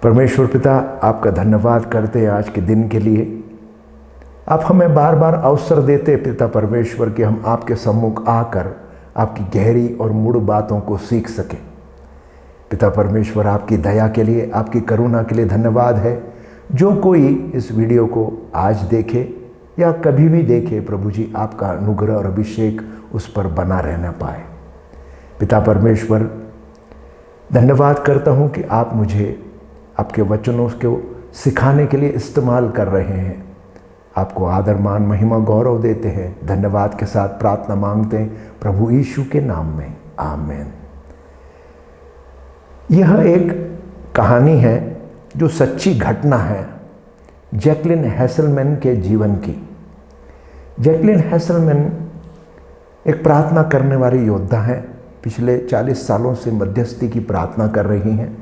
परमेश्वर पिता, आपका धन्यवाद करते हैं आज के दिन के लिए। आप हमें बार बार अवसर देते पिता परमेश्वर कि हम आपके सम्मुख आकर आपकी गहरी और मूढ़ बातों को सीख सकें। पिता परमेश्वर, आपकी दया के लिए, आपकी करुणा के लिए धन्यवाद है। जो कोई इस वीडियो को आज देखे या कभी भी देखे, प्रभु जी आपका अनुग्रह और अभिषेक उस पर बना रहना पाए। पिता परमेश्वर, धन्यवाद करता हूँ कि आप मुझे आपके वचनों को सिखाने के लिए इस्तेमाल कर रहे हैं। आपको आदर, मान, महिमा, गौरव देते हैं। धन्यवाद के साथ प्रार्थना मांगते हैं प्रभु यीशु के नाम में, आमीन। यह एक कहानी है जो सच्ची घटना है जैकलिन हेसलमैन के जीवन की। जैकलिन हेसलमैन एक प्रार्थना करने वाली योद्धा हैं। पिछले 40 सालों से मध्यस्थी की प्रार्थना कर रही हैं।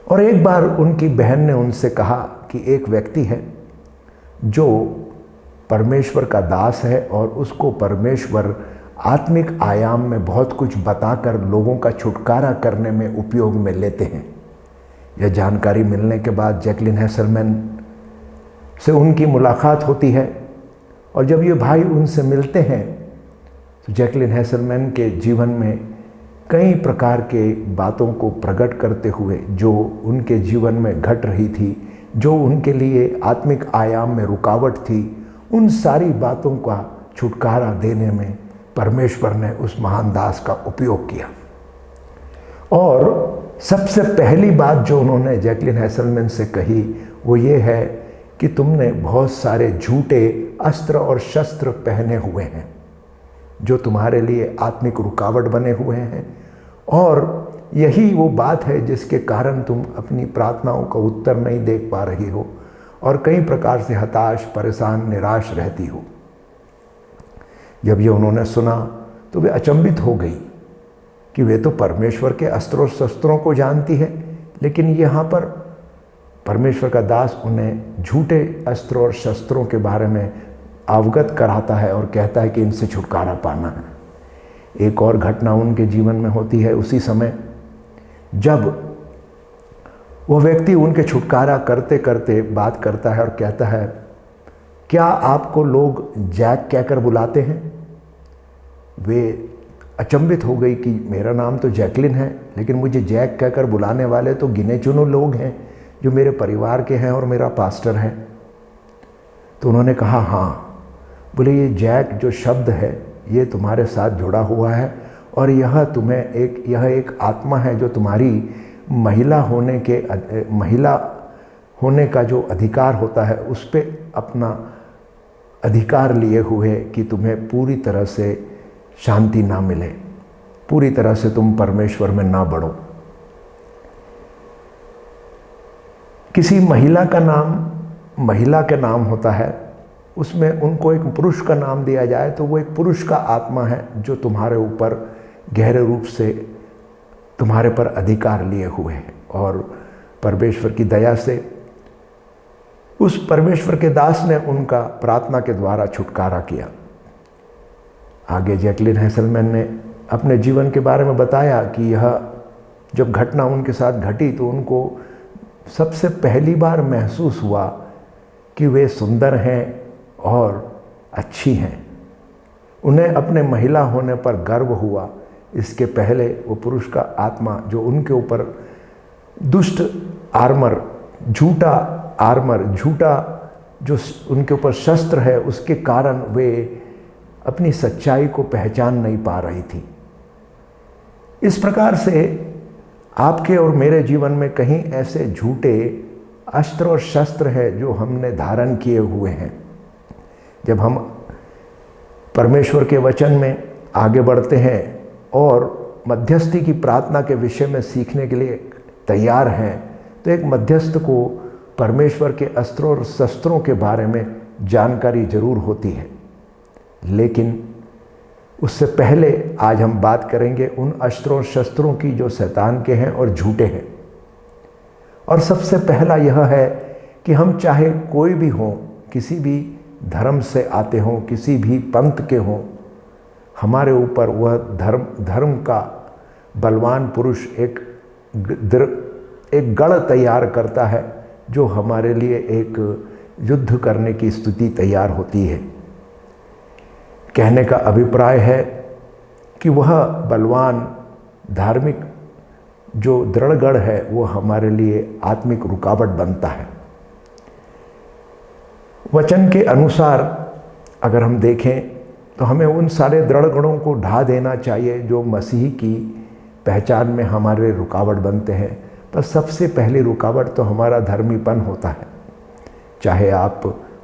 और एक बार उनकी बहन ने उनसे कहा कि एक व्यक्ति है जो परमेश्वर का दास है और उसको परमेश्वर आत्मिक आयाम में बहुत कुछ बताकर लोगों का छुटकारा करने में उपयोग में लेते हैं। यह जानकारी मिलने के बाद जैकलिन हेसलमैन से उनकी मुलाकात होती है। और जब ये भाई उनसे मिलते हैं तो जैकलिन हेसलमैन के जीवन में कई प्रकार के बातों को प्रकट करते हुए जो उनके जीवन में घट रही थी, जो उनके लिए आत्मिक आयाम में रुकावट थी, उन सारी बातों का छुटकारा देने में परमेश्वर ने उस महान दास का उपयोग किया। और सबसे पहली बात जो उन्होंने जैकलिन हेसलमैन से कही वो ये है कि तुमने बहुत सारे झूठे अस्त्र और शस्त्र पहने हुए हैं जो तुम्हारे लिए आत्मिक रुकावट बने हुए हैं। और यही वो बात है जिसके कारण तुम अपनी प्रार्थनाओं का उत्तर नहीं देख पा रही हो और कई प्रकार से हताश, परेशान, निराश रहती हो। जब ये उन्होंने सुना तो वे अचंभित हो गई कि वे तो परमेश्वर के अस्त्रों शस्त्रों को जानती है, लेकिन यहाँ पर परमेश्वर का दास उन्हें झूठे अस्त्रों और शस्त्रों के बारे में अवगत कराता है और कहता है कि इनसे छुटकारा पाना है। एक और घटना उनके जीवन में होती है उसी समय, जब वह व्यक्ति उनके छुटकारा करते करते बात करता है और कहता है, क्या आपको लोग जैक कहकर बुलाते हैं? वे अचंभित हो गई कि मेरा नाम तो जैकलिन है, लेकिन मुझे जैक कहकर बुलाने वाले तो गिने चुने लोग हैं जो मेरे परिवार के हैं और मेरा पास्टर है। तो उन्होंने कहा, हाँ। बोले, ये जैक जो शब्द है ये तुम्हारे साथ जुड़ा हुआ है और यह एक आत्मा है जो तुम्हारी महिला होने का जो अधिकार होता है उस पे अपना अधिकार लिए हुए कि तुम्हें पूरी तरह से शांति ना मिले, पूरी तरह से तुम परमेश्वर में ना बढ़ो। किसी महिला के नाम होता है, उसमें उनको एक पुरुष का नाम दिया जाए तो वो एक पुरुष का आत्मा है जो तुम्हारे ऊपर गहरे रूप से तुम्हारे पर अधिकार लिए हुए है। और परमेश्वर की दया से उस परमेश्वर के दास ने उनका प्रार्थना के द्वारा छुटकारा किया। आगे जैकलिन हेसलमैन ने अपने जीवन के बारे में बताया कि यह जब घटना उनके साथ घटी तो उनको सबसे पहली बार महसूस हुआ कि वे सुंदर हैं और अच्छी हैं। उन्हें अपने महिला होने पर गर्व हुआ। इसके पहले वो पुरुष का आत्मा जो उनके ऊपर दुष्ट आर्मर, झूठा जो उनके ऊपर शस्त्र है, उसके कारण वे अपनी सच्चाई को पहचान नहीं पा रही थी। इस प्रकार से आपके और मेरे जीवन में कहीं ऐसे झूठे अस्त्र और शस्त्र हैं जो हमने धारण किए हुए हैं। जब हम परमेश्वर के वचन में आगे बढ़ते हैं और मध्यस्थी की प्रार्थना के विषय में सीखने के लिए तैयार हैं तो एक मध्यस्थ को परमेश्वर के अस्त्रों और शस्त्रों के बारे में जानकारी जरूर होती है। लेकिन उससे पहले आज हम बात करेंगे उन अस्त्रों और शस्त्रों की जो शैतान के हैं और झूठे हैं। और सबसे पहला यह है कि हम चाहे कोई भी हों, किसी भी धर्म से आते हों, किसी भी पंथ के हों, हमारे ऊपर वह धर्म का बलवान पुरुष एक एक गढ़ तैयार करता है जो हमारे लिए एक युद्ध करने की स्थिति तैयार होती है। कहने का अभिप्राय है कि वह बलवान धार्मिक जो दृढ़ गढ़ है वो हमारे लिए आत्मिक रुकावट बनता है। वचन के अनुसार अगर हम देखें तो हमें उन सारे दृढ़ गढ़ों को ढा देना चाहिए जो मसीह की पहचान में हमारे रुकावट बनते हैं। पर सबसे पहली रुकावट तो हमारा धर्मीपन होता है। चाहे आप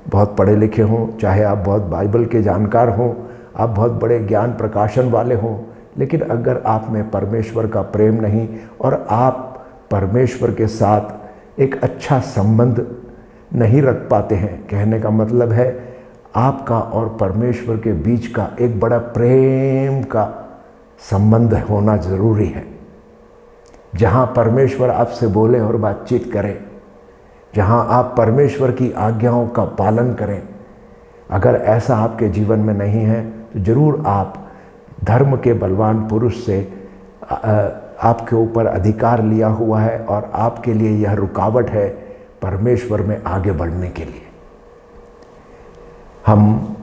बहुत पढ़े लिखे हों, चाहे आप बहुत बाइबल के जानकार हों, आप बहुत बड़े ज्ञान प्रकाशन वाले हों, लेकिन अगर आप में परमेश्वर का प्रेम नहीं और आप परमेश्वर के साथ एक अच्छा संबंध नहीं रख पाते हैं, कहने का मतलब है आपका और परमेश्वर के बीच का एक बड़ा प्रेम का संबंध होना ज़रूरी है। जहाँ परमेश्वर आपसे बोले और बातचीत करें, जहाँ आप परमेश्वर की आज्ञाओं का पालन करें, अगर ऐसा आपके जीवन में नहीं है तो ज़रूर आप धर्म के बलवान पुरुष से आपके ऊपर अधिकार लिया हुआ है और आपके लिए यह रुकावट है परमेश्वर में आगे बढ़ने के लिए। हम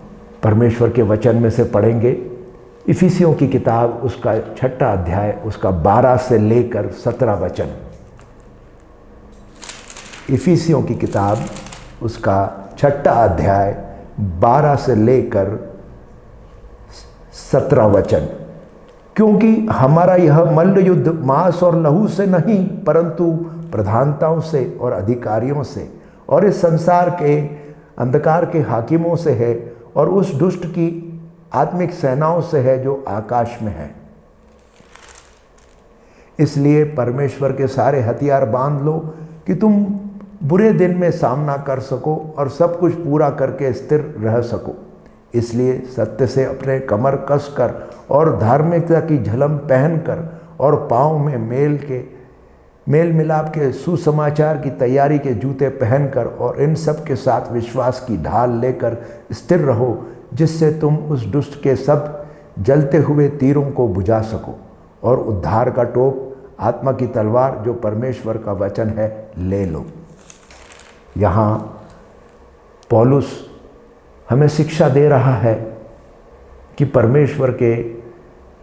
परमेश्वर के वचन में से पढ़ेंगे इफिसियों की किताब उसका 6वां अध्याय उसका 12 से लेकर 17 वचन। इफिसियों की किताब उसका 6वां अध्याय 12 से लेकर 17 वचन। क्योंकि हमारा यह मल्ल युद्ध मांस और लहू से नहीं परंतु प्रधानताओं से और अधिकारियों से और इस संसार के अंधकार के हाकिमों से है और उस दुष्ट की आत्मिक सेनाओं से है जो आकाश में है। इसलिए परमेश्वर के सारे हथियार बांध लो कि तुम बुरे दिन में सामना कर सको और सब कुछ पूरा करके स्थिर रह सको। इसलिए सत्य से अपने कमर कस कर और धार्मिकता की झलम पहनकर और पाँव में मेल मिलाप के सुसमाचार की तैयारी के जूते पहनकर और इन सब के साथ विश्वास की ढाल लेकर स्थिर रहो, जिससे तुम उस दुष्ट के सब जलते हुए तीरों को बुझा सको और उद्धार का टोप आत्मा की तलवार जो परमेश्वर का वचन है ले लो। यहाँ पौलुस हमें शिक्षा दे रहा है कि परमेश्वर के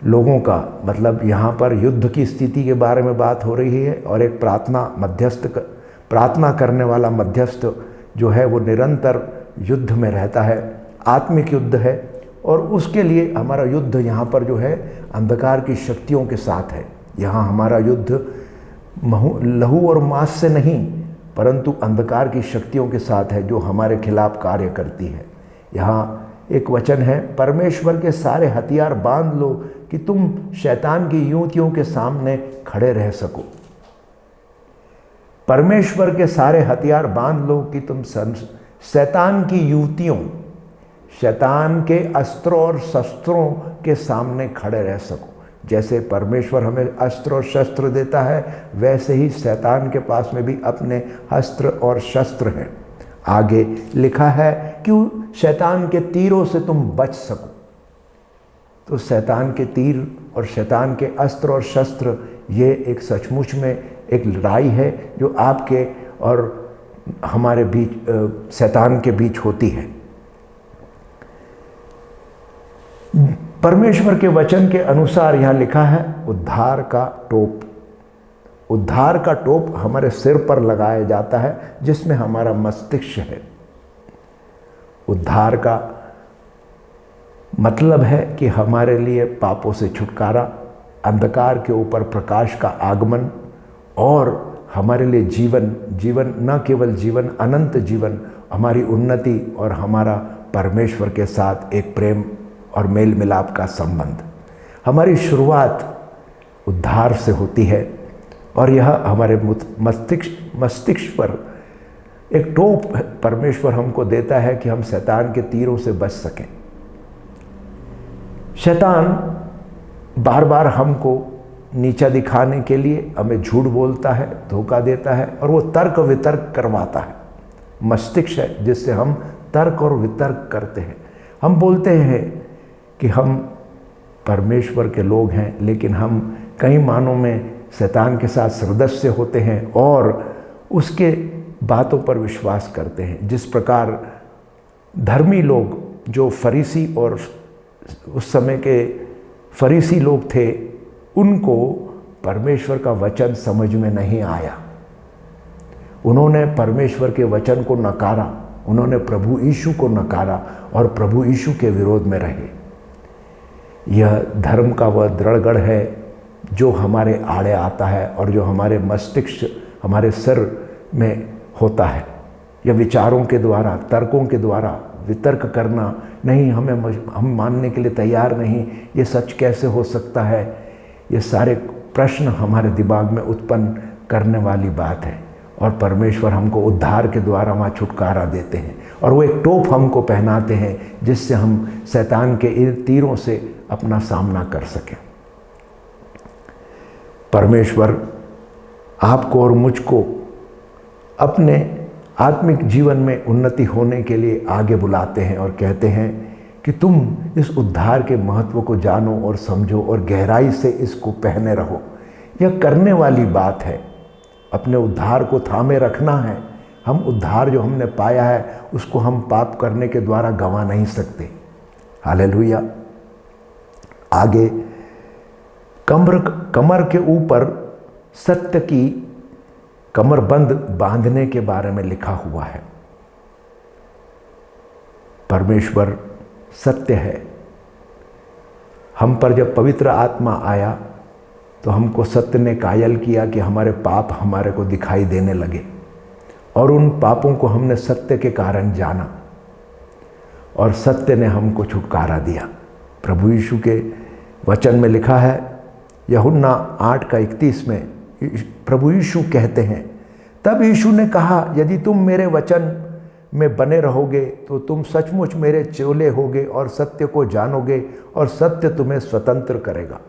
लोगों का मतलब यहाँ पर युद्ध की स्थिति के बारे में बात हो रही है और एक प्रार्थना करने वाला मध्यस्थ जो है वो निरंतर युद्ध में रहता है, आत्मिक युद्ध है। और उसके लिए हमारा युद्ध यहाँ पर जो है अंधकार की शक्तियों के साथ है। यहाँ हमारा युद्ध लहू और मांस से नहीं परंतु अंधकार की शक्तियों के साथ है जो हमारे खिलाफ कार्य करती है। यहाँ एक वचन है, परमेश्वर के सारे हथियार बांध लो कि तुम शैतान की युक्तियों के सामने खड़े रह सको। परमेश्वर के सारे हथियार बांध लो कि तुम शैतान की युक्तियों, शैतान के अस्त्रों और शस्त्रों के सामने खड़े रह सको। जैसे परमेश्वर हमें अस्त्र और शस्त्र देता है, वैसे ही शैतान के पास में भी अपने अस्त्र और शस्त्र हैं। आगे लिखा है कि शैतान के तीरों से तुम बच सको। तो शैतान के तीर और शैतान के अस्त्र और शस्त्र ये एक सचमुच में एक लड़ाई है जो आपके और हमारे बीच शैतान के बीच होती है। परमेश्वर के वचन के अनुसार यहाँ लिखा है उद्धार का टोप। उद्धार का टोप हमारे सिर पर लगाया जाता है जिसमें हमारा मस्तिष्क है। उद्धार का मतलब है कि हमारे लिए पापों से छुटकारा, अंधकार के ऊपर प्रकाश का आगमन और हमारे लिए जीवन न केवल जीवन, अनंत जीवन, हमारी उन्नति और हमारा परमेश्वर के साथ एक प्रेम और मेल मिलाप का संबंध। हमारी शुरुआत उद्धार से होती है और यह हमारे मस्तिष्क पर एक टोप परमेश्वर हमको देता है कि हम शैतान के तीरों से बच सकें। शैतान बार बार हमको नीचा दिखाने के लिए हमें झूठ बोलता है, धोखा देता है और वो तर्क वितर्क करवाता है। मस्तिष्क है जिससे हम तर्क और वितर्क करते हैं। हम बोलते हैं कि हम परमेश्वर के लोग हैं, लेकिन हम कई मानों में शैतान के साथ सदस्य होते हैं और उसके बातों पर विश्वास करते हैं। जिस प्रकार धर्मी लोग जो फरीसी और उस समय के फरीसी लोग थे, उनको परमेश्वर का वचन समझ में नहीं आया, उन्होंने परमेश्वर के वचन को नकारा, उन्होंने प्रभु यीशु को नकारा और प्रभु यीशु के विरोध में रहे। यह धर्म का वह दृढ़गढ़ है जो हमारे आड़े आता है और जो हमारे मस्तिष्क, हमारे सिर में होता है। यह विचारों के द्वारा, तर्कों के द्वारा वितर्क करना, नहीं हम मानने के लिए तैयार नहीं, ये सच कैसे हो सकता है, ये सारे प्रश्न हमारे दिमाग में उत्पन्न करने वाली बात है। और परमेश्वर हमको उद्धार के द्वारा वहाँ छुटकारा देते हैं और वो एक टोप हमको पहनाते हैं जिससे हम शैतान के इन तीरों से अपना सामना कर सकें। परमेश्वर आपको और मुझको अपने आत्मिक जीवन में उन्नति होने के लिए आगे बुलाते हैं और कहते हैं कि तुम इस उद्धार के महत्व को जानो और समझो और गहराई से इसको पहने रहो। यह करने वाली बात है, अपने उद्धार को थामे रखना है। हम उद्धार जो हमने पाया है उसको हम पाप करने के द्वारा गंवा नहीं सकते। हालेलुया। आगे कमर के ऊपर सत्य की कमरबंद बांधने के बारे में लिखा हुआ है। परमेश्वर सत्य है। हम पर जब पवित्र आत्मा आया तो हमको सत्य ने कायल किया कि हमारे पाप हमारे को दिखाई देने लगे और उन पापों को हमने सत्य के कारण जाना और सत्य ने हमको छुटकारा दिया। प्रभु यीशु के वचन में लिखा है, यूहन्ना 8:31 में प्रभु यीशु कहते हैं, तब यीशु ने कहा, यदि तुम मेरे वचन में बने रहोगे तो तुम सचमुच मेरे चेले होगे और सत्य को जानोगे और सत्य तुम्हें स्वतंत्र करेगा।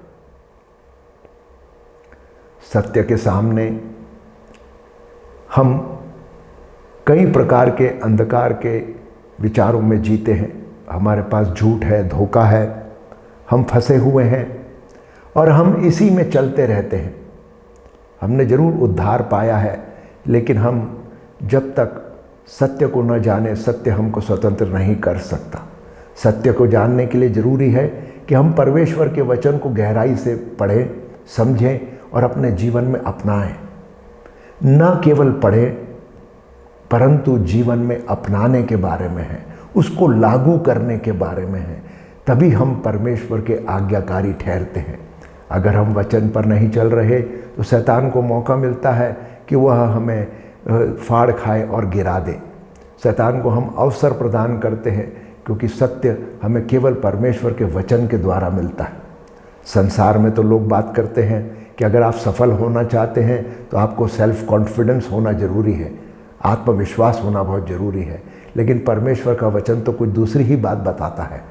सत्य के सामने हम कई प्रकार के अंधकार के विचारों में जीते हैं। हमारे पास झूठ है, धोखा है, हम फंसे हुए हैं और हम इसी में चलते रहते हैं। हमने जरूर उद्धार पाया है, लेकिन हम जब तक सत्य को न जाने, सत्य हमको स्वतंत्र नहीं कर सकता। सत्य को जानने के लिए ज़रूरी है कि हम परमेश्वर के वचन को गहराई से पढ़ें, समझें और अपने जीवन में अपनाएं। न केवल पढ़ें परंतु जीवन में अपनाने के बारे में है, उसको लागू करने के बारे में है। तभी हम परमेश्वर के आज्ञाकारी ठहरते हैं। अगर हम वचन पर नहीं चल रहे तो शैतान को मौका मिलता है कि वह हमें फाड़ खाए और गिरा दे। शैतान को हम अवसर प्रदान करते हैं क्योंकि सत्य हमें केवल परमेश्वर के वचन के द्वारा मिलता है। संसार में तो लोग बात करते हैं कि अगर आप सफल होना चाहते हैं तो आपको सेल्फ कॉन्फिडेंस होना ज़रूरी है, आत्मविश्वास होना बहुत ज़रूरी है। लेकिन परमेश्वर का वचन तो कुछ दूसरी ही बात बताता है।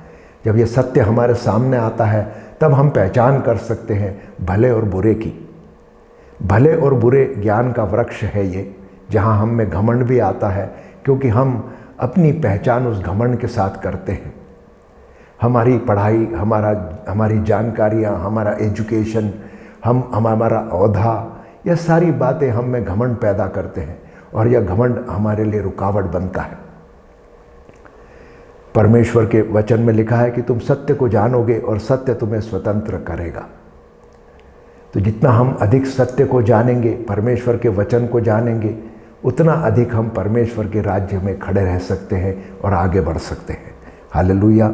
जब ये सत्य हमारे सामने आता है तब हम पहचान कर सकते हैं भले और बुरे की। भले और बुरे ज्ञान का वृक्ष है ये, जहाँ हम में घमंड भी आता है क्योंकि हम अपनी पहचान उस घमंड के साथ करते हैं। हमारी पढ़ाई, हमारी जानकारियाँ, हमारा एजुकेशन, हमारा औधा, यह सारी बातें हम में घमंड पैदा करते हैं और यह घमंड हमारे लिए रुकावट बनता है। परमेश्वर के वचन में लिखा है कि तुम सत्य को जानोगे और सत्य तुम्हें स्वतंत्र करेगा। तो जितना हम अधिक सत्य को जानेंगे, परमेश्वर के वचन को जानेंगे, उतना अधिक हम परमेश्वर के राज्य में खड़े रह सकते हैं और आगे बढ़ सकते हैं। हालेलुया।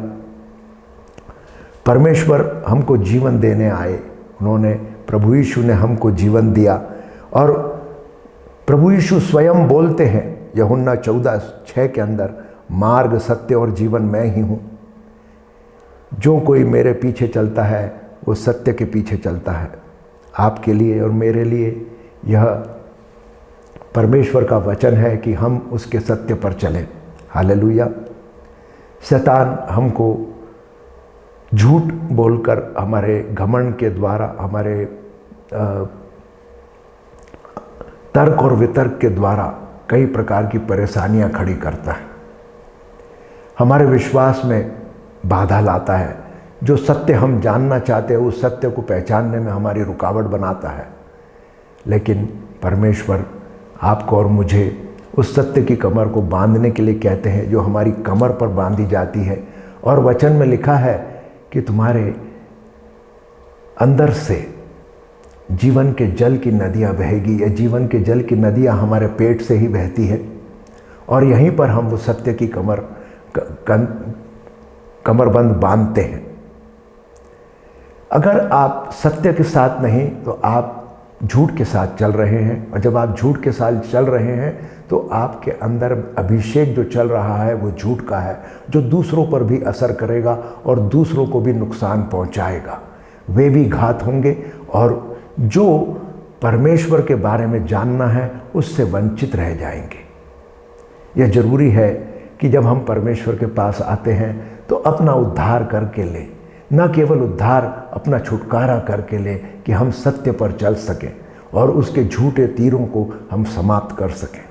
परमेश्वर हमको जीवन देने आए। उन्होंने, प्रभु यीशु ने हमको जीवन दिया और प्रभु यीशु स्वयं बोलते हैं यूहन्ना 14:6 के अंदर, मार्ग, सत्य और जीवन मैं ही हूँ। जो कोई मेरे पीछे चलता है वो सत्य के पीछे चलता है। आपके लिए और मेरे लिए यह परमेश्वर का वचन है कि हम उसके सत्य पर चलें। हालेलुया। शैतान हमको झूठ बोलकर, हमारे घमंड के द्वारा, हमारे तर्क और वितर्क के द्वारा कई प्रकार की परेशानियां खड़ी करता है, हमारे विश्वास में बाधा लाता है। जो सत्य हम जानना चाहते हैं उस सत्य को पहचानने में हमारी रुकावट बनाता है। लेकिन परमेश्वर आपको और मुझे उस सत्य की कमर को बांधने के लिए कहते हैं जो हमारी कमर पर बांधी जाती है। और वचन में लिखा है कि तुम्हारे अंदर से जीवन के जल की नदियाँ बहेगी। ये जीवन के जल की नदियाँ हमारे पेट से ही बहती है और यहीं पर हम वो सत्य की कमरबंद बांधते हैं। अगर आप सत्य के साथ नहीं तो आप झूठ के साथ चल रहे हैं, और जब आप झूठ के साथ चल रहे हैं तो आपके अंदर अभिषेक जो चल रहा है वो झूठ का है, जो दूसरों पर भी असर करेगा और दूसरों को भी नुकसान पहुंचाएगा। वे भी घात होंगे और जो परमेश्वर के बारे में जानना है उससे वंचित रह जाएंगे। यह जरूरी है कि जब हम परमेश्वर के पास आते हैं तो अपना उद्धार करके ले, न केवल उद्धार, अपना छुटकारा करके ले कि हम सत्य पर चल सकें और उसके झूठे तीरों को हम समाप्त कर सकें।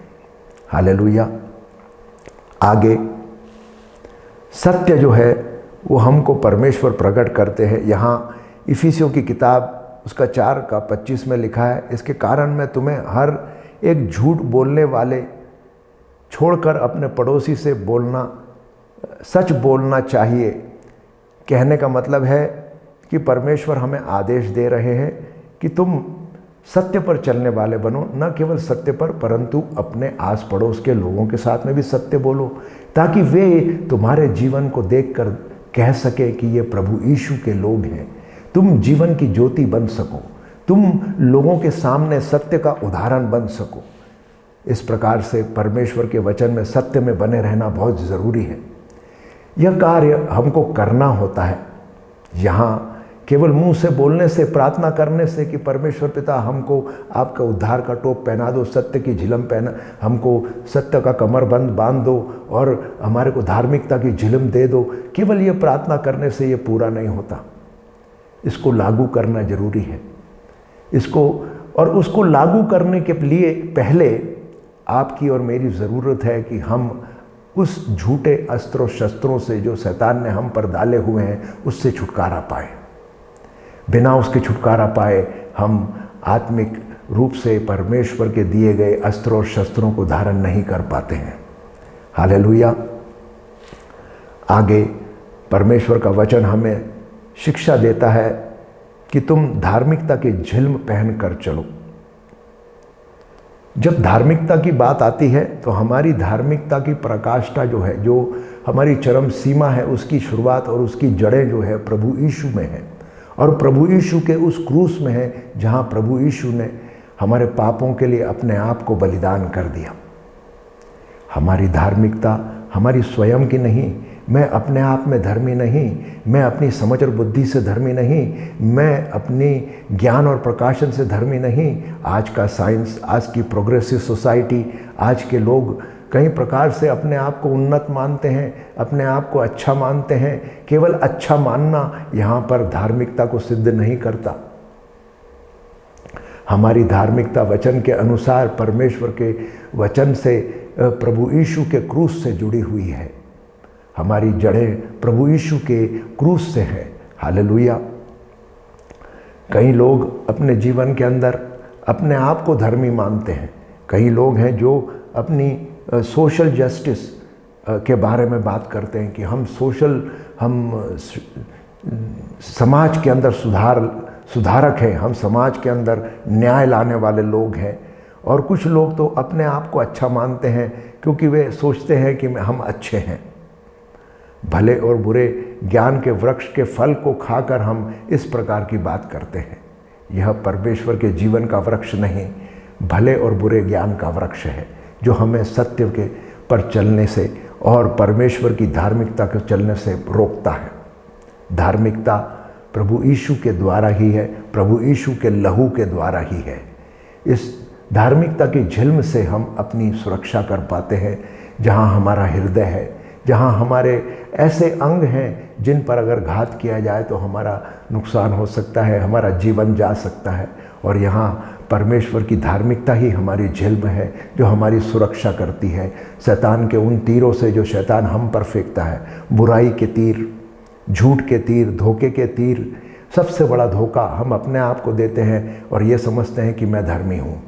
हालेलुया। आगे सत्य जो है वो हमको परमेश्वर प्रकट करते हैं। यहाँ इफिसियों की किताब उसका 4:25 में लिखा है, इसके कारण मैं तुम्हें हर एक झूठ बोलने वाले छोड़कर अपने पड़ोसी से सच बोलना चाहिए। कहने का मतलब है कि परमेश्वर हमें आदेश दे रहे हैं कि तुम सत्य पर चलने वाले बनो, न केवल सत्य पर परंतु अपने आस पड़ोस के लोगों के साथ में भी सत्य बोलो, ताकि वे तुम्हारे जीवन को देखकर कह सके कि ये प्रभु यीशु के लोग हैं। तुम जीवन की ज्योति बन सको, तुम लोगों के सामने सत्य का उदाहरण बन सको। इस प्रकार से परमेश्वर के वचन में सत्य में बने रहना बहुत ज़रूरी है। यह कार्य हमको करना होता है। यहाँ केवल मुंह से बोलने से, प्रार्थना करने से कि परमेश्वर पिता हमको आपका उद्धार का टोप पहना दो, सत्य की झिलम पहना, हमको सत्य का कमरबंद बांध दो और हमारे को धार्मिकता की झिलम दे दो, केवल ये प्रार्थना करने से ये पूरा नहीं होता। इसको लागू करना जरूरी है। उसको लागू करने के लिए पहले आपकी और मेरी ज़रूरत है कि हम उस झूठे अस्त्रों शस्त्रों से जो शैतान ने हम पर डाले हुए हैं उससे छुटकारा पाए। बिना उसके छुटकारा पाए हम आत्मिक रूप से परमेश्वर के दिए गए अस्त्रों और शस्त्रों को धारण नहीं कर पाते हैं। हालेलुया। आगे परमेश्वर का वचन हमें शिक्षा देता है कि तुम धार्मिकता की झिल्म पहन कर चलो। जब धार्मिकता की बात आती है तो हमारी धार्मिकता की प्रकाष्ठा जो है, जो हमारी चरम सीमा है, उसकी शुरुआत और उसकी जड़ें जो है प्रभु यीशु में है और प्रभु यीशु के उस क्रूस में है जहाँ प्रभु यीशु ने हमारे पापों के लिए अपने आप को बलिदान कर दिया। हमारी धार्मिकता हमारी स्वयं की नहीं, मैं अपने आप में धर्मी नहीं, मैं अपनी समझ और बुद्धि से धर्मी नहीं, मैं अपनी ज्ञान और प्रकाशन से धर्मी नहीं। आज का साइंस, आज की प्रोग्रेसिव सोसाइटी, आज के लोग कई प्रकार से अपने आप को उन्नत मानते हैं, अपने आप को अच्छा मानते हैं। केवल अच्छा मानना यहाँ पर धार्मिकता को सिद्ध नहीं करता। हमारी धार्मिकता वचन के अनुसार परमेश्वर के वचन से, प्रभु यीशु के क्रूस से जुड़ी हुई है। हमारी जड़ें प्रभु यीशु के क्रूस से हैं। हालेलुया। कई लोग अपने जीवन के अंदर अपने आप को धर्मी मानते हैं। कई लोग हैं जो अपनी सोशल जस्टिस के बारे में बात करते हैं कि हम समाज के अंदर सुधारक हैं, हम समाज के अंदर न्याय लाने वाले लोग हैं। और कुछ लोग तो अपने आप को अच्छा मानते हैं क्योंकि वे सोचते हैं कि हम अच्छे हैं। भले और बुरे ज्ञान के वृक्ष के फल को खाकर हम इस प्रकार की बात करते हैं। यह परमेश्वर के जीवन का वृक्ष नहीं, भले और बुरे ज्ञान का वृक्ष है जो हमें सत्य के पर चलने से और परमेश्वर की धार्मिकता के चलने से रोकता है। धार्मिकता प्रभु यीशु के द्वारा ही है, प्रभु यीशु के लहू के द्वारा ही है। इस धार्मिकता की झिल्म से हम अपनी सुरक्षा कर पाते हैं। जहाँ हमारा हृदय है, जहाँ हमारे ऐसे अंग हैं जिन पर अगर घात किया जाए तो हमारा नुकसान हो सकता है, हमारा जीवन जा सकता है। और यहाँ परमेश्वर की धार्मिकता ही हमारी झिल्म है जो हमारी सुरक्षा करती है शैतान के उन तीरों से जो शैतान हम पर फेंकता है। बुराई के तीर, झूठ के तीर, धोखे के तीर, सबसे बड़ा धोखा हम अपने आप को देते हैं और ये समझते हैं कि मैं धर्मी हूँ,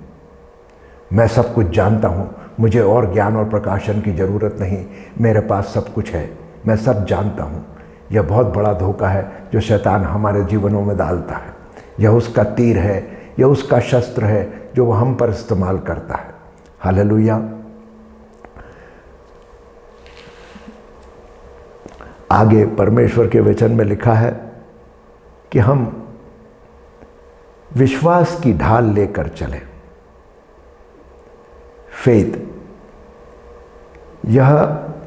मैं सब कुछ जानता हूँ, मुझे और ज्ञान और प्रकाशन की ज़रूरत नहीं, मेरे पास सब कुछ है, मैं सब जानता हूँ। यह बहुत बड़ा धोखा है जो शैतान हमारे जीवनों में डालता है। यह उसका तीर है, यह उसका शस्त्र है जो वह हम पर इस्तेमाल करता है। हालेलुया। आगे परमेश्वर के वचन में लिखा है कि हम विश्वास की ढाल लेकर चलें। फेथ, यह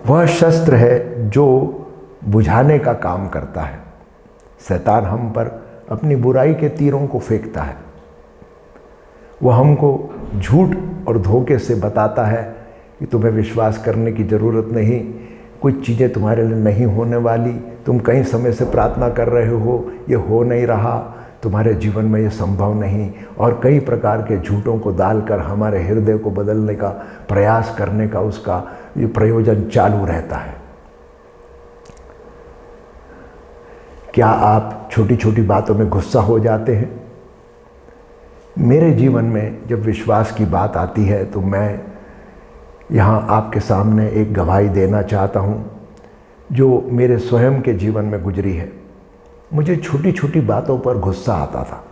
वह शस्त्र है जो बुझाने का काम करता है। शैतान हम पर अपनी बुराई के तीरों को फेंकता है। वह हमको झूठ और धोखे से बताता है कि तुम्हें विश्वास करने की ज़रूरत नहीं, कुछ चीज़ें तुम्हारे लिए नहीं होने वाली, तुम कई समय से प्रार्थना कर रहे हो, ये हो नहीं रहा, तुम्हारे जीवन में ये संभव नहीं, और कई प्रकार के झूठों को डालकर हमारे हृदय को बदलने का प्रयास करने का उसका ये प्रयोजन चालू रहता है। क्या आप छोटी छोटी बातों में गुस्सा हो जाते हैं? मेरे जीवन में जब विश्वास की बात आती है तो मैं यहाँ आपके सामने एक गवाही देना चाहता हूँ जो मेरे स्वयं के जीवन में गुजरी है। मुझे छोटी छोटी बातों पर गुस्सा आता था।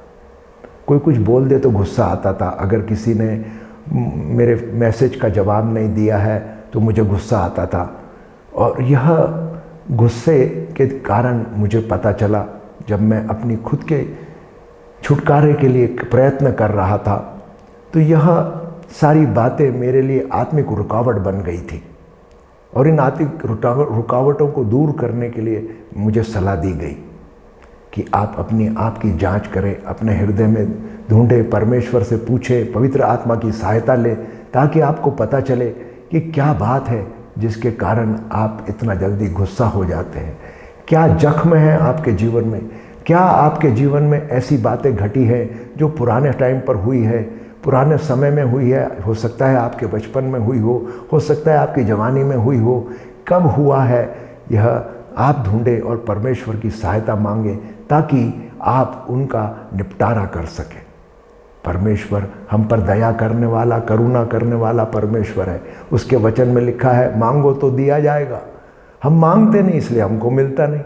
कोई कुछ बोल दे तो गुस्सा आता था। अगर किसी ने मेरे मैसेज का जवाब नहीं दिया है तो मुझे गुस्सा आता था। और यह गुस्से के कारण मुझे पता चला, जब मैं अपनी खुद के छुटकारे के लिए प्रयत्न कर रहा था तो यह सारी बातें मेरे लिए आत्मिक रुकावट बन गई थी। और इन आत्मिक रुकावटों को दूर करने के लिए मुझे सलाह दी गई कि आप अपनी आप की जांच करें, अपने हृदय में ढूंढें, परमेश्वर से पूछें, पवित्र आत्मा की सहायता लें, ताकि आपको पता चले कि क्या बात है जिसके कारण आप इतना जल्दी गुस्सा हो जाते हैं। क्या जख्म है आपके जीवन में? क्या आपके जीवन में ऐसी बातें घटी है जो पुराने टाइम पर हुई है, पुराने समय में हुई है? हो सकता है आपके बचपन में हुई हो सकता है आपकी जवानी में हुई हो। कब हुआ है यह आप ढूंढें और परमेश्वर की सहायता मांगें ताकि आप उनका निपटारा कर सकें। परमेश्वर हम पर दया करने वाला, करुणा करने वाला परमेश्वर है। उसके वचन में लिखा है, मांगो तो दिया जाएगा। हम मांगते नहीं इसलिए हमको मिलता नहीं।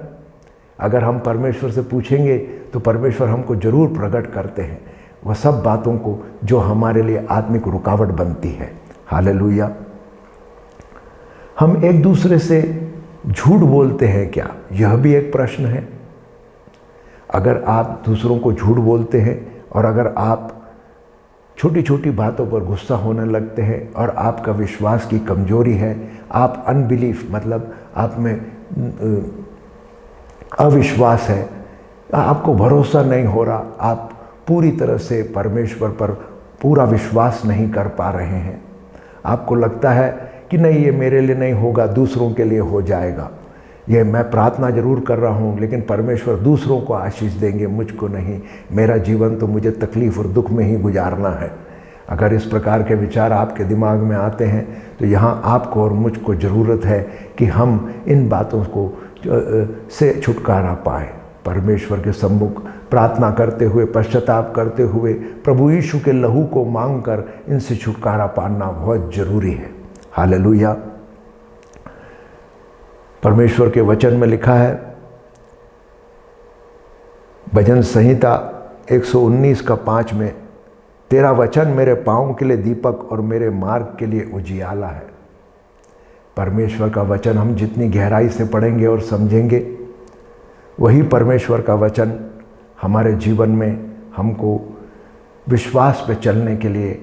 अगर हम परमेश्वर से पूछेंगे तो परमेश्वर हमको जरूर प्रकट करते हैं वह सब बातों को जो हमारे लिए आत्मिक रुकावट बनती है। हालेलुया। हम एक दूसरे से झूठ बोलते हैं क्या? यह भी एक प्रश्न है। अगर आप दूसरों को झूठ बोलते हैं और अगर आप छोटी छोटी बातों पर गुस्सा होने लगते हैं और आपका विश्वास की कमजोरी है, आप अनबिलीफ मतलब आप में अविश्वास है, आपको भरोसा नहीं हो रहा, आप पूरी तरह से परमेश्वर पर पूरा विश्वास नहीं कर पा रहे हैं। आपको लगता है कि नहीं, ये मेरे लिए नहीं होगा, दूसरों के लिए हो जाएगा। ये मैं प्रार्थना जरूर कर रहा हूँ लेकिन परमेश्वर दूसरों को आशीष देंगे, मुझको नहीं। मेरा जीवन तो मुझे तकलीफ़ और दुख में ही गुजारना है। अगर इस प्रकार के विचार आपके दिमाग में आते हैं तो यहाँ आपको और मुझको ज़रूरत है कि हम इन बातों को से छुटकारा पाएँ। परमेश्वर के सम्मुख प्रार्थना करते हुए, पश्चाताप करते हुए, प्रभु यीशु के लहू को मांगकर इनसे छुटकारा पाना बहुत ज़रूरी है। हालेलुया। परमेश्वर के वचन में लिखा है, भजन संहिता 119 का 5 में, तेरा वचन मेरे पाँव के लिए दीपक और मेरे मार्ग के लिए उजियाला है। परमेश्वर का वचन हम जितनी गहराई से पढ़ेंगे और समझेंगे, वही परमेश्वर का वचन हमारे जीवन में हमको विश्वास पे चलने के लिए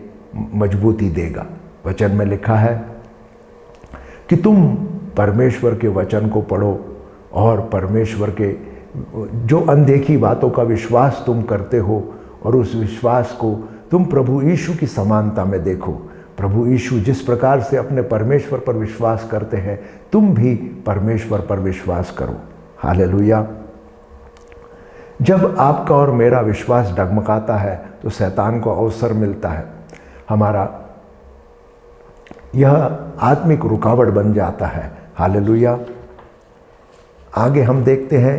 मजबूती देगा। वचन में लिखा है कि तुम परमेश्वर के वचन को पढ़ो और परमेश्वर के जो अनदेखी बातों का विश्वास तुम करते हो और उस विश्वास को तुम प्रभु यीशु की समानता में देखो। प्रभु यीशु जिस प्रकार से अपने परमेश्वर पर विश्वास करते हैं, तुम भी परमेश्वर पर विश्वास करो। हालेलुया। जब आपका और मेरा विश्वास डगमगाता है तो शैतान को अवसर मिलता है, हमारा यह आत्मिक रुकावट बन जाता है। हालेलुया। आगे हम देखते हैं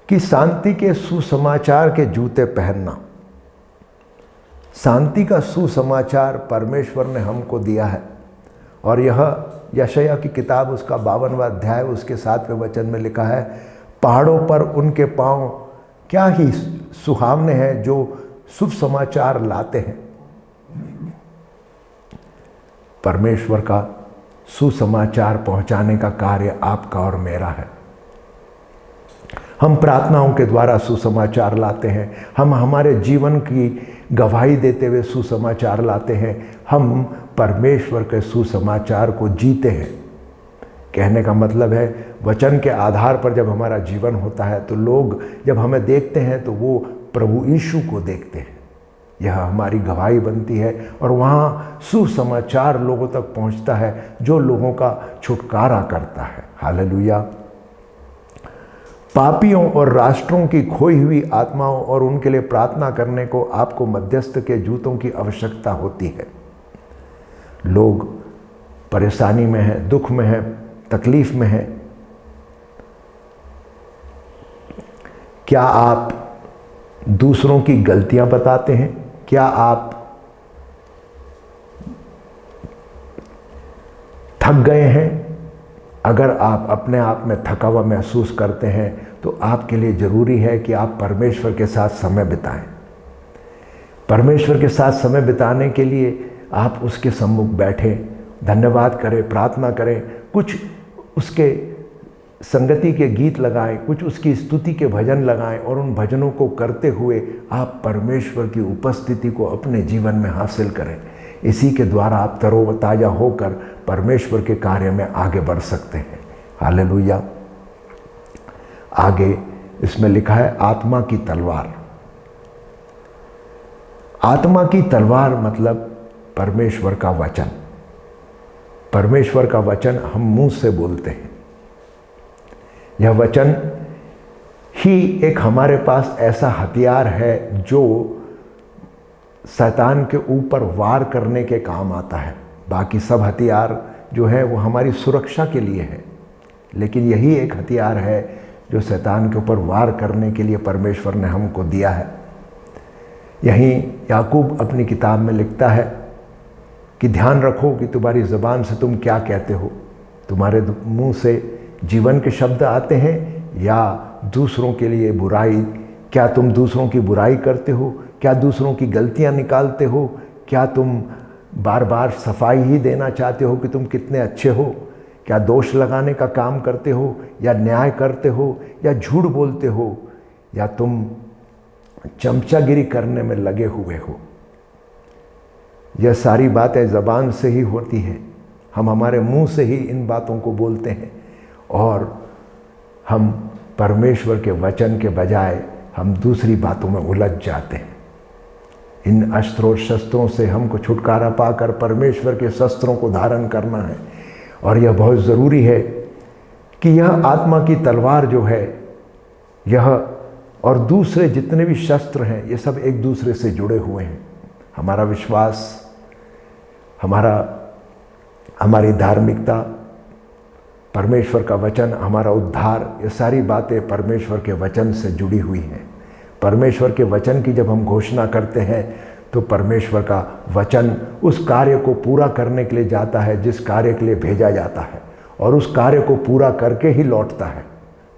कि शांति के सुसमाचार के जूते पहनना। शांति का सुसमाचार परमेश्वर ने हमको दिया है, और यह यशायाह की किताब उसका 52वां अध्याय उसके 7वें वचन में लिखा है, पहाड़ों पर उनके पांव क्या ही सुहावने हैं जो शुभ समाचार लाते हैं। परमेश्वर का सुसमाचार पहुंचाने का कार्य आपका और मेरा है। हम प्रार्थनाओं के द्वारा सुसमाचार लाते हैं, हम हमारे जीवन की गवाही देते हुए सुसमाचार लाते हैं, हम परमेश्वर के सुसमाचार को जीते हैं। कहने का मतलब है वचन के आधार पर जब हमारा जीवन होता है तो लोग जब हमें देखते हैं तो वो प्रभु यीशु को देखते हैं। यह हमारी गवाही बनती है और वहाँ सुसमाचार लोगों तक पहुँचता है जो लोगों का छुटकारा करता है। हालेलुया। पापियों और राष्ट्रों की खोई हुई आत्माओं और उनके लिए प्रार्थना करने को आपको मध्यस्थ के जूतों की आवश्यकता होती है। लोग परेशानी में हैं, दुख में हैं, तकलीफ में हैं। क्या आप दूसरों की गलतियां बताते हैं? क्या आप थक गए हैं? अगर आप अपने आप में थका हुआ महसूस करते हैं तो आपके लिए ज़रूरी है कि आप परमेश्वर के साथ समय बिताएं। परमेश्वर के साथ समय बिताने के लिए आप उसके सम्मुख बैठें, धन्यवाद करें, प्रार्थना करें, कुछ उसके संगति के गीत लगाएं, कुछ उसकी स्तुति के भजन लगाएं और उन भजनों को करते हुए आप परमेश्वर की उपस्थिति को अपने जीवन में हासिल करें। इसी के द्वारा आप तरोताज़ा होकर परमेश्वर के कार्य में आगे बढ़ सकते हैं। हालेलुया। आगे इसमें लिखा है आत्मा की तलवार। आत्मा की तलवार मतलब परमेश्वर का वचन। परमेश्वर का वचन हम मुंह से बोलते हैं। यह वचन ही एक हमारे पास ऐसा हथियार है जो शैतान के ऊपर वार करने के काम आता है। बाकी सब हथियार जो है वो हमारी सुरक्षा के लिए है, लेकिन यही एक हथियार है जो शैतान के ऊपर वार करने के लिए परमेश्वर ने हमको दिया है। यहीं याकूब अपनी किताब में लिखता है कि ध्यान रखो कि तुम्हारी ज़बान से तुम क्या कहते हो। तुम्हारे मुंह से जीवन के शब्द आते हैं या दूसरों के लिए बुराई। क्या तुम दूसरों की बुराई करते हो? क्या दूसरों की गलतियां निकालते हो? क्या तुम बार बार सफाई ही देना चाहते हो कि तुम कितने अच्छे हो? क्या दोष लगाने का काम करते हो या न्याय करते हो या झूठ बोलते हो या तुम चमचागिरी करने में लगे हुए हो? यह सारी बातें ज़बान से ही होती हैं। हम हमारे मुंह से ही इन बातों को बोलते हैं और हम परमेश्वर के वचन के बजाय हम दूसरी बातों में उलझ जाते हैं। इन अस्त्रों शस्त्रों से हमको छुटकारा पाकर परमेश्वर के शस्त्रों को धारण करना है। और यह बहुत ज़रूरी है कि यह आत्मा की तलवार जो है, यह और दूसरे जितने भी शस्त्र हैं, ये सब एक दूसरे से जुड़े हुए हैं। हमारा विश्वास, हमारी धार्मिकता, परमेश्वर का वचन, हमारा उद्धार, ये सारी बातें परमेश्वर के वचन से जुड़ी हुई हैं। परमेश्वर के वचन की जब हम घोषणा करते हैं तो परमेश्वर का वचन उस कार्य को पूरा करने के लिए जाता है जिस कार्य के लिए भेजा जाता है, और उस कार्य को पूरा करके ही लौटता है।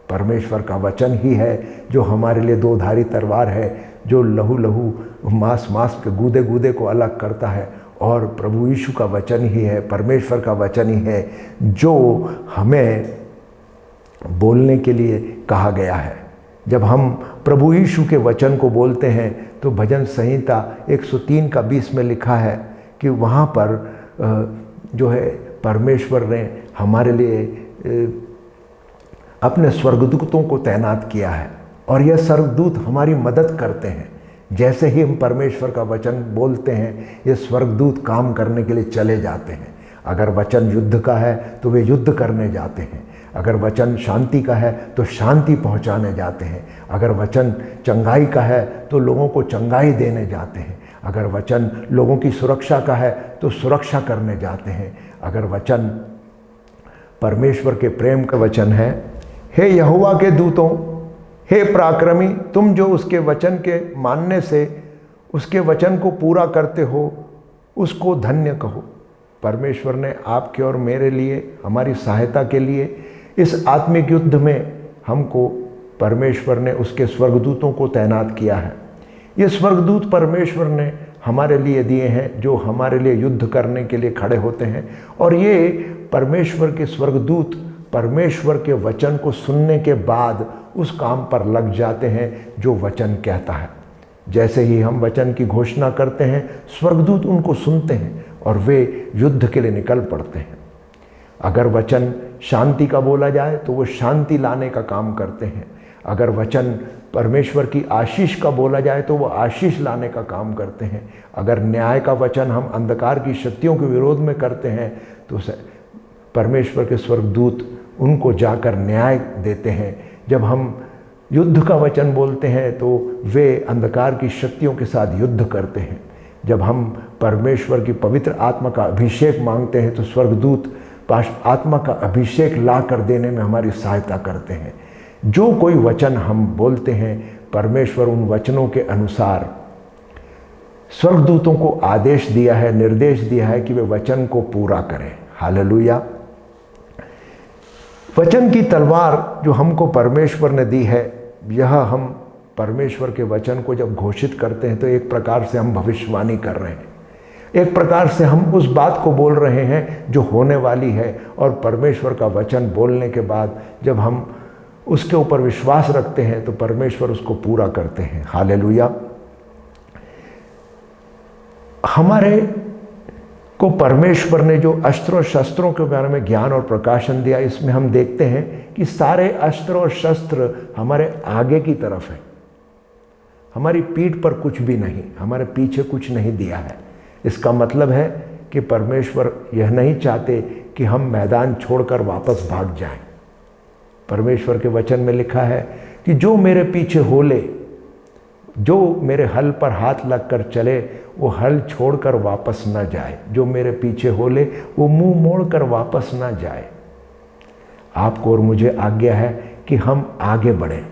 परमेश्वर का वचन ही है जो हमारे लिए दो धारी तलवार है, जो लहू लहू मांस मांस के गूदे गूदे को अलग करता है। और प्रभु यीशु का वचन ही है, परमेश्वर का वचन ही है जो हमें बोलने के लिए कहा गया है। जब हम प्रभु यीशु के वचन को बोलते हैं तो भजन संहिता 103 का 20 में लिखा है कि वहाँ पर जो है परमेश्वर ने हमारे लिए अपने स्वर्गदूतों को तैनात किया है, और यह स्वर्गदूत हमारी मदद करते हैं। जैसे ही हम परमेश्वर का वचन बोलते हैं, ये स्वर्गदूत काम करने के लिए चले जाते हैं। अगर वचन युद्ध का है तो वे युद्ध करने जाते हैं। अगर वचन शांति का है तो शांति पहुंचाने जाते हैं। अगर वचन चंगाई का है तो लोगों को चंगाई देने जाते हैं। अगर वचन लोगों की सुरक्षा का है तो सुरक्षा करने जाते हैं। अगर वचन परमेश्वर के प्रेम का वचन है, हे यहोवा के दूतों, हे पराक्रमी, तुम जो उसके वचन के मानने से उसके वचन को पूरा करते हो, उसको धन्य कहो। परमेश्वर ने आपके और मेरे लिए, हमारी सहायता के लिए इस आत्मिक युद्ध में हमको परमेश्वर ने उसके स्वर्गदूतों को तैनात किया है। ये स्वर्गदूत परमेश्वर ने हमारे लिए दिए हैं, जो हमारे लिए युद्ध करने के लिए खड़े होते हैं। और ये परमेश्वर के स्वर्गदूत परमेश्वर के वचन को सुनने के बाद उस काम पर लग जाते हैं जो वचन कहता है। जैसे ही हम वचन की घोषणा करते हैं, स्वर्गदूत उनको सुनते हैं और वे युद्ध के लिए निकल पड़ते हैं। अगर वचन शांति का बोला जाए तो वो शांति लाने का काम करते हैं। अगर वचन परमेश्वर की आशीष का बोला जाए तो वो आशीष लाने का काम करते हैं। अगर न्याय का वचन हम अंधकार की शक्तियों के विरोध में करते हैं तो परमेश्वर के स्वर्गदूत उनको जाकर न्याय देते हैं। जब हम युद्ध का वचन बोलते हैं तो वे अंधकार की शक्तियों के साथ युद्ध करते हैं। जब हम परमेश्वर की पवित्र आत्मा का अभिषेक मांगते हैं तो स्वर्गदूत आत्मा का अभिषेक ला कर देने में हमारी सहायता करते हैं। जो कोई वचन हम बोलते हैं, परमेश्वर उन वचनों के अनुसार स्वर्गदूतों को आदेश दिया है, निर्देश दिया है कि वे वचन को पूरा करें। हालेलुया। वचन की तलवार जो हमको परमेश्वर ने दी है, यह हम परमेश्वर के वचन को जब घोषित करते हैं तो एक प्रकार से हम भविष्यवाणी कर रहे हैं। एक प्रकार से हम उस बात को बोल रहे हैं जो होने वाली है। और परमेश्वर का वचन बोलने के बाद जब हम उसके ऊपर विश्वास रखते हैं तो परमेश्वर उसको पूरा करते हैं। हालेलुया। हमारे को परमेश्वर ने जो अस्त्र और शस्त्रों के बारे में ज्ञान और प्रकाशन दिया, इसमें हम देखते हैं कि सारे अस्त्र और शस्त्र हमारे आगे की तरफ है। हमारी पीठ पर कुछ भी नहीं, हमारे पीछे कुछ नहीं दिया है। इसका मतलब है कि परमेश्वर यह नहीं चाहते कि हम मैदान छोड़कर वापस भाग जाएं। परमेश्वर के वचन में लिखा है कि जो मेरे पीछे हो ले, जो मेरे हल पर हाथ लगकर चले, वो हल छोड़कर वापस ना जाए। जो मेरे पीछे हो ले, वो मुंह मोड़कर वापस ना जाए। आपको और मुझे आज्ञा है कि हम आगे बढ़ें।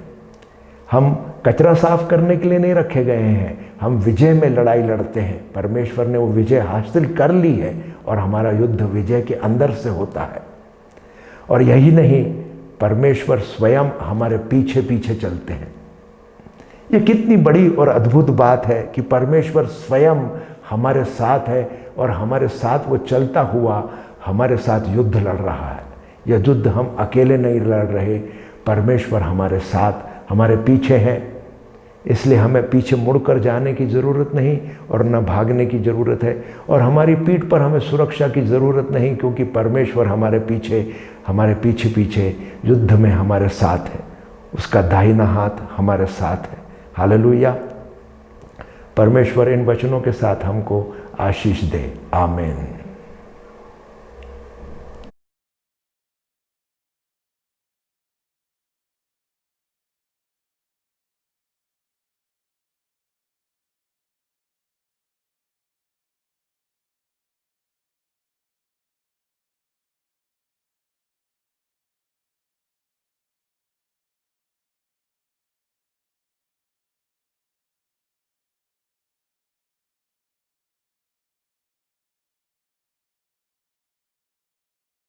हम कचरा साफ करने के लिए नहीं रखे गए हैं, हम विजय में लड़ाई लड़ते हैं। परमेश्वर ने वो विजय हासिल कर ली है और हमारा युद्ध विजय के अंदर से होता है। और यही नहीं, परमेश्वर स्वयं हमारे पीछे पीछे चलते हैं। ये कितनी बड़ी और अद्भुत बात है कि परमेश्वर स्वयं हमारे साथ है और हमारे साथ वो चलता हुआ हमारे साथ युद्ध लड़ रहा है। यह युद्ध हम अकेले नहीं लड़ रहे, परमेश्वर हमारे साथ, हमारे पीछे हैं। इसलिए हमें पीछे मुड़कर जाने की ज़रूरत नहीं और न भागने की ज़रूरत है। और हमारी पीठ पर हमें सुरक्षा की ज़रूरत नहीं, क्योंकि परमेश्वर हमारे पीछे पीछे युद्ध में हमारे साथ है। उसका दाहिना हाथ हमारे साथ है। हालेलुया। परमेश्वर इन वचनों के साथ हमको आशीष दे। आमीन।